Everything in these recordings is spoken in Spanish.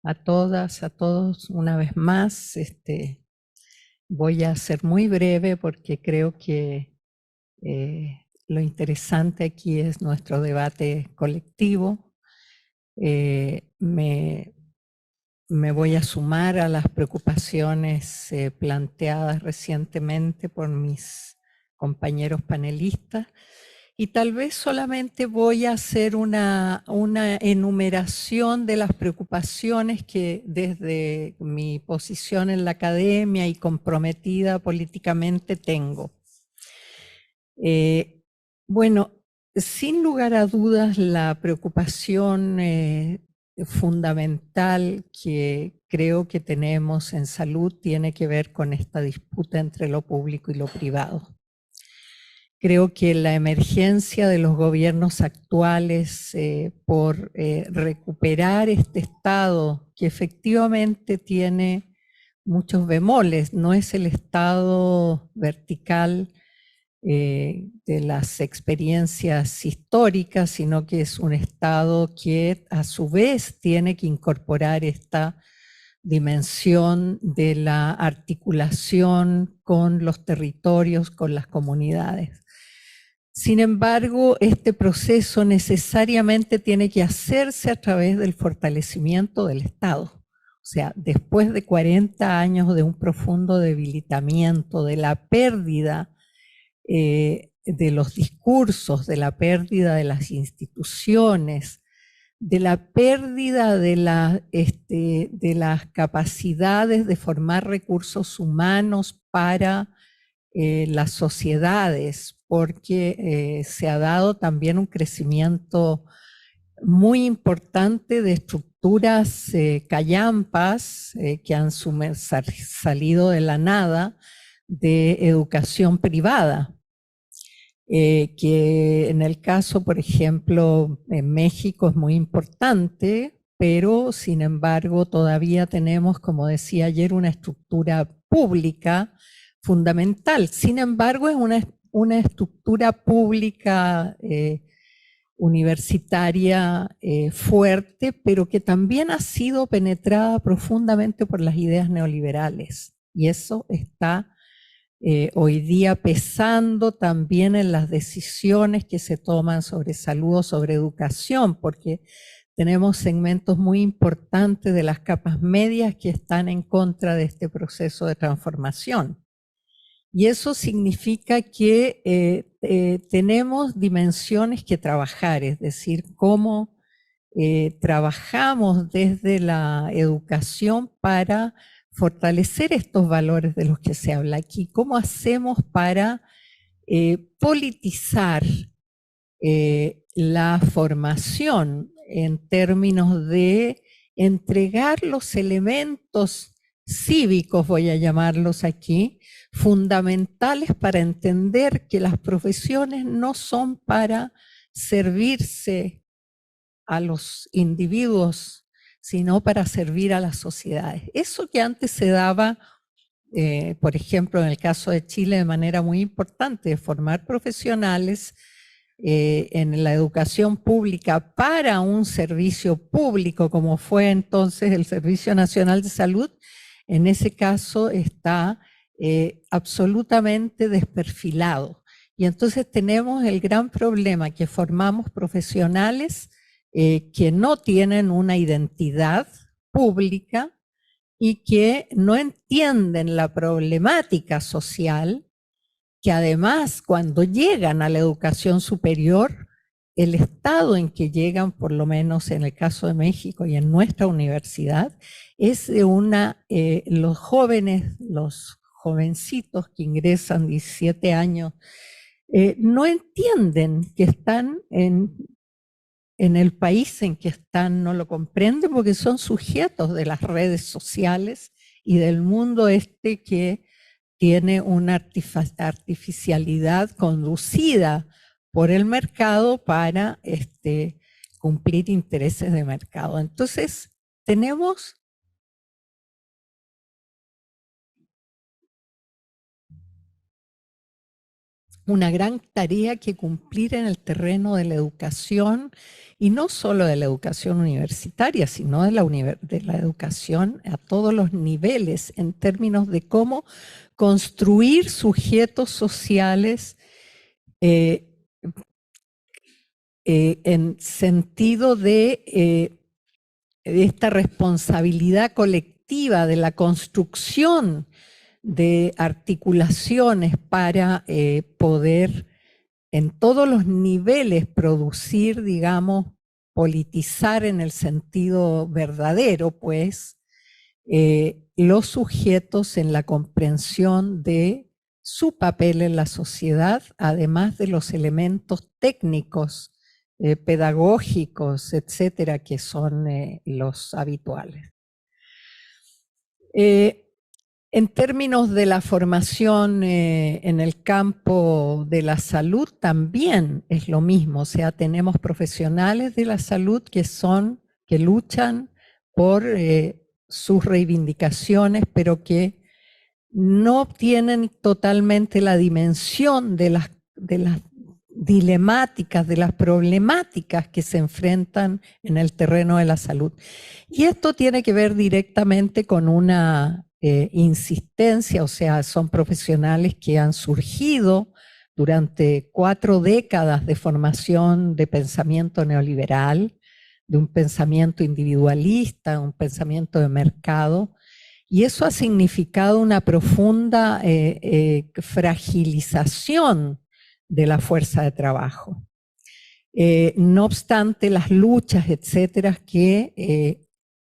a todas, a todos una vez más. Voy a ser muy breve porque creo que lo interesante aquí es nuestro debate colectivo. Me voy a sumar a las preocupaciones planteadas recientemente por mis compañeros panelistas. Y tal vez solamente voy a hacer una enumeración de las preocupaciones que desde mi posición en la academia y comprometida políticamente tengo. Bueno, sin lugar a dudas, la preocupación fundamental que creo que tenemos en salud tiene que ver con esta disputa entre lo público y lo privado. Creo que la emergencia de los gobiernos actuales por recuperar este Estado que efectivamente tiene muchos bemoles, no es el Estado vertical de las experiencias históricas, sino que es un Estado que a su vez tiene que incorporar esta dimensión de la articulación con los territorios, con las comunidades. Sin embargo, este proceso necesariamente tiene que hacerse a través del fortalecimiento del Estado. O sea, después de 40 años de un profundo debilitamiento, de la pérdida de los discursos, de la pérdida de las instituciones, de la pérdida de las capacidades de formar recursos humanos para las sociedades, porque se ha dado también un crecimiento muy importante de estructuras callampas que han salido de la nada de educación privada. Que en el caso, por ejemplo, en México es muy importante, pero sin embargo todavía tenemos, como decía ayer, una estructura pública fundamental. Sin embargo, es una estructura pública universitaria fuerte, pero que también ha sido penetrada profundamente por las ideas neoliberales. Y eso está hoy día pesando también en las decisiones que se toman sobre salud o sobre educación, porque tenemos segmentos muy importantes de las capas medias que están en contra de este proceso de transformación. Y eso significa que tenemos dimensiones que trabajar, es decir, cómo trabajamos desde la educación para fortalecer estos valores de los que se habla aquí. ¿Cómo hacemos para politizar la formación en términos de entregar los elementos cívicos, voy a llamarlos aquí, fundamentales para entender que las profesiones no son para servirse a los individuos, sino para servir a las sociedades. Eso que antes se daba, por ejemplo, en el caso de Chile, de manera muy importante, de formar profesionales en la educación pública para un servicio público, como fue entonces el Servicio Nacional de Salud, en ese caso está absolutamente desperfilado. Y entonces tenemos el gran problema que formamos profesionales que no tienen una identidad pública y que no entienden la problemática social, que además cuando llegan a la educación superior, el estado en que llegan, por lo menos en el caso de México y en nuestra universidad, es de los jóvenes, los jovencitos que ingresan 17 años, no entienden que están en el país en que están, no lo comprenden porque son sujetos de las redes sociales y del mundo que tiene una artificialidad conducida por el mercado para cumplir intereses de mercado. Entonces, tenemos una gran tarea que cumplir en el terreno de la educación, y no solo de la educación universitaria, sino de la educación a todos los niveles, en términos de cómo construir sujetos sociales en sentido de esta responsabilidad colectiva de la construcción de articulaciones para poder en todos los niveles producir, digamos, politizar en el sentido verdadero, pues, los sujetos en la comprensión de su papel en la sociedad, además de los elementos técnicos, pedagógicos, etcétera, que son los habituales. En términos de la formación en el campo de la salud, también es lo mismo. O sea, tenemos profesionales de la salud que luchan por sus reivindicaciones, pero que no tienen totalmente la dimensión de las dilemáticas, de las problemáticas que se enfrentan en el terreno de la salud. Y esto tiene que ver directamente con una insistencia, o sea, son profesionales que han surgido durante 4 décadas de formación de pensamiento neoliberal, de un pensamiento individualista, un pensamiento de mercado, y eso ha significado una profunda fragilización de la fuerza de trabajo. No obstante, las luchas, etcétera, que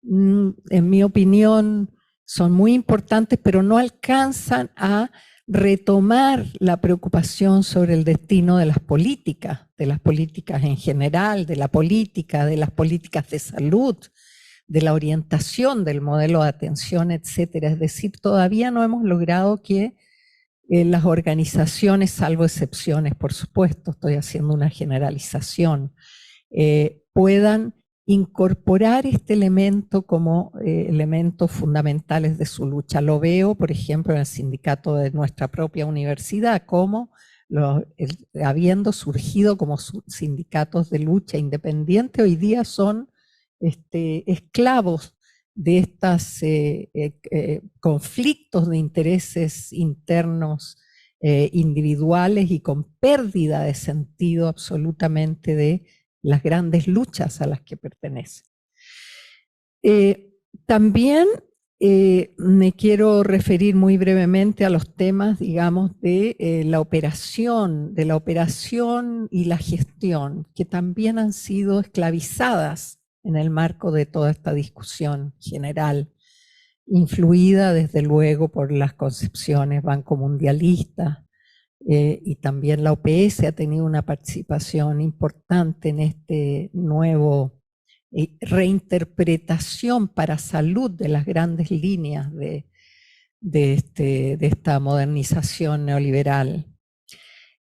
en mi opinión son muy importantes, pero no alcanzan a retomar la preocupación sobre el destino de las políticas en general, de las políticas de salud, de la orientación del modelo de atención, etcétera. Es decir, todavía no hemos logrado que las organizaciones, salvo excepciones, por supuesto, estoy haciendo una generalización, puedan incorporar este elemento como elementos fundamentales de su lucha. Lo veo, por ejemplo, en el sindicato de nuestra propia universidad, como habiendo surgido como sindicatos de lucha independiente, hoy día son esclavos de estos conflictos de intereses internos individuales y con pérdida de sentido absolutamente de las grandes luchas a las que pertenecen. También me quiero referir muy brevemente a los temas, digamos, de la operación y la gestión, que también han sido esclavizadas en el marco de toda esta discusión general, influida desde luego por las concepciones bancomundialistas, y también la OPS ha tenido una participación importante en este nuevo reinterpretación para salud de las grandes líneas de esta modernización neoliberal.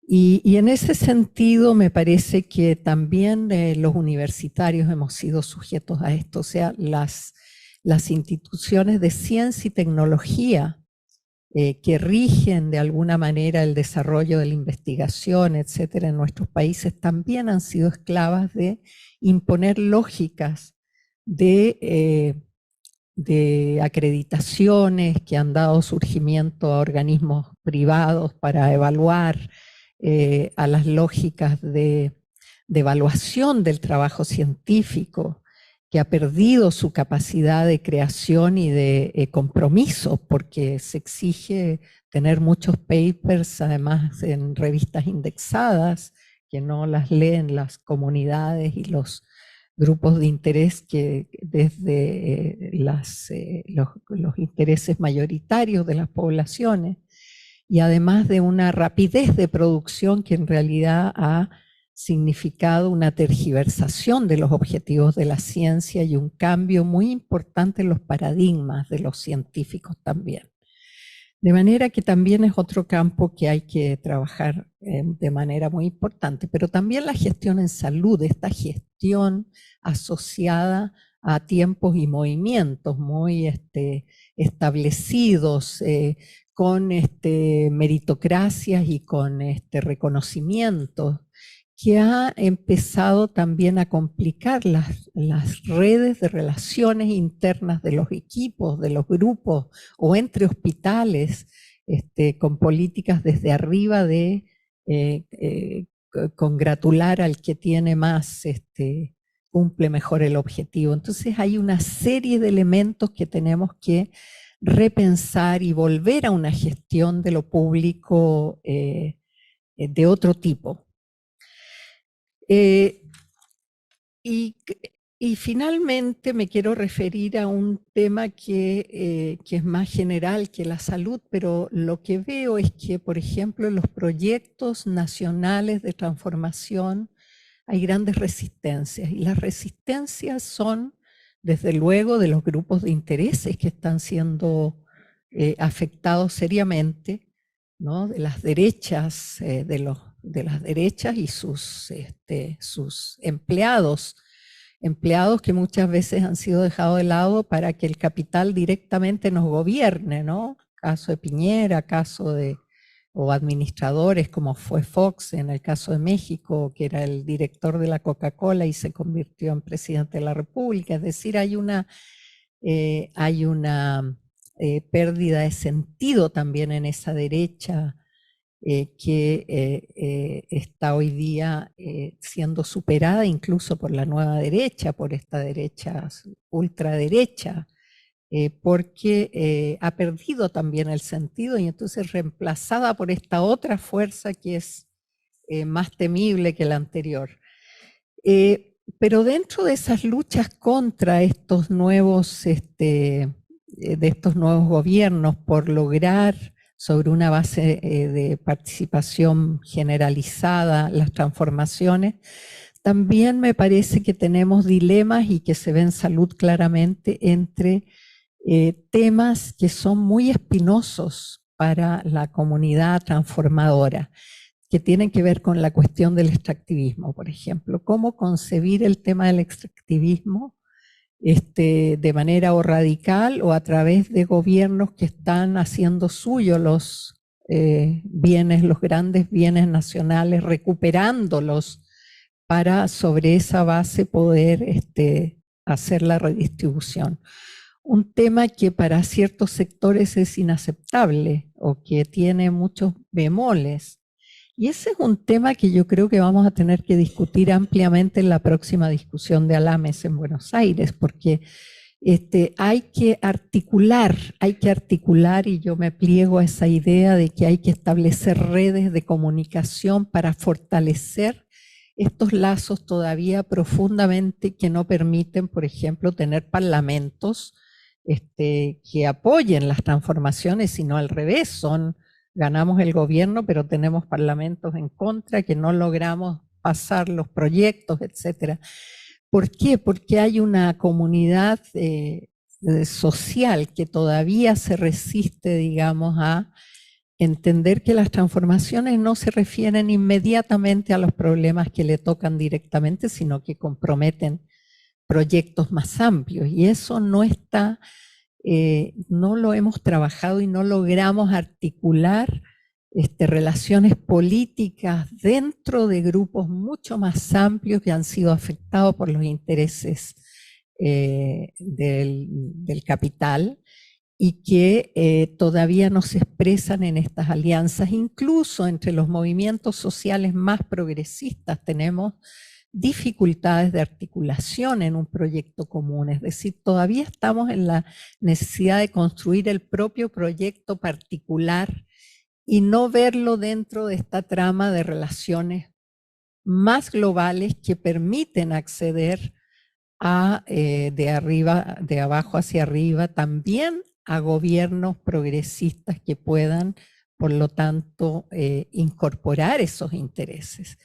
Y en ese sentido me parece que también los universitarios hemos sido sujetos a esto, o sea, las instituciones de ciencia y tecnología que rigen de alguna manera el desarrollo de la investigación, etcétera, en nuestros países, también han sido esclavas de imponer lógicas de acreditaciones que han dado surgimiento a organismos privados para evaluar a las lógicas de evaluación del trabajo científico, que ha perdido su capacidad de creación y de compromiso, porque se exige tener muchos papers, además en revistas indexadas, que no las leen las comunidades y los grupos de interés que desde los intereses mayoritarios de las poblaciones, y además de una rapidez de producción que en realidad ha significado una tergiversación de los objetivos de la ciencia y un cambio muy importante en los paradigmas de los científicos también. De manera que también es otro campo que hay que trabajar de manera muy importante, pero también la gestión en salud, esta gestión asociada a tiempos y movimientos muy establecidos, con meritocracias y con reconocimientos, que ha empezado también a complicar las redes de relaciones internas de los equipos, de los grupos o entre hospitales, con políticas desde arriba de congratular al que tiene más, cumple mejor el objetivo. Entonces hay una serie de elementos que tenemos que repensar y volver a una gestión de lo público de otro tipo. Y, y finalmente me quiero referir a un tema que es más general que la salud, pero lo que veo es que, por ejemplo, en los proyectos nacionales de transformación hay grandes resistencias, y las resistencias son, desde luego, de los grupos de intereses que están siendo afectados seriamente, ¿no? De las derechas, de las derechas y sus empleados que muchas veces han sido dejados de lado para que el capital directamente nos gobierne, ¿no? Caso de Piñera, o administradores como fue Fox en el caso de México, que era el director de la Coca-Cola y se convirtió en presidente de la República. Es decir, hay una pérdida de sentido también en esa derecha que está hoy día siendo superada incluso por la nueva derecha, por esta derecha ultraderecha, porque ha perdido también el sentido y entonces reemplazada por esta otra fuerza que es más temible que la anterior. Pero dentro de esas luchas contra estos nuevos, de estos nuevos gobiernos por lograr sobre una base de participación generalizada las transformaciones, también me parece que tenemos dilemas y que se ve en salud claramente entre temas que son muy espinosos para la comunidad transformadora, que tienen que ver con la cuestión del extractivismo, por ejemplo. ¿Cómo concebir el tema del extractivismo de manera o radical o a través de gobiernos que están haciendo suyo los bienes, los grandes bienes nacionales, recuperándolos para sobre esa base poder hacer la redistribución? Un tema que para ciertos sectores es inaceptable o que tiene muchos bemoles. Y ese es un tema que yo creo que vamos a tener que discutir ampliamente en la próxima discusión de Alames en Buenos Aires, porque hay que articular, y yo me pliego a esa idea de que hay que establecer redes de comunicación para fortalecer estos lazos todavía profundamente que no permiten, por ejemplo, tener parlamentos que apoyen las transformaciones, sino al revés, ganamos el gobierno, pero tenemos parlamentos en contra, que no logramos pasar los proyectos, etc. ¿Por qué? Porque hay una comunidad social que todavía se resiste, digamos, a entender que las transformaciones no se refieren inmediatamente a los problemas que le tocan directamente, sino que comprometen proyectos más amplios. Y eso no está, no lo hemos trabajado y no logramos articular relaciones políticas dentro de grupos mucho más amplios que han sido afectados por los intereses del capital y que todavía no se expresan en estas alianzas. Incluso entre los movimientos sociales más progresistas tenemos dificultades de articulación en un proyecto común, es decir, todavía estamos en la necesidad de construir el propio proyecto particular y no verlo dentro de esta trama de relaciones más globales que permiten acceder a, de abajo hacia arriba, también a gobiernos progresistas que puedan, por lo tanto, incorporar esos intereses.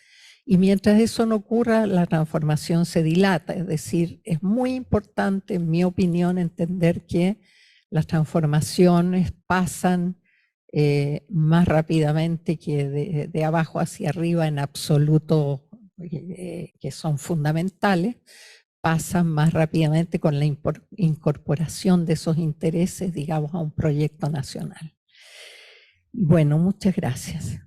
Y mientras eso no ocurra, la transformación se dilata. Es decir, es muy importante, en mi opinión, entender que las transformaciones pasan más rápidamente que de abajo hacia arriba en absoluto, que son fundamentales, pasan más rápidamente con la incorporación de esos intereses, digamos, a un proyecto nacional. Bueno, muchas gracias.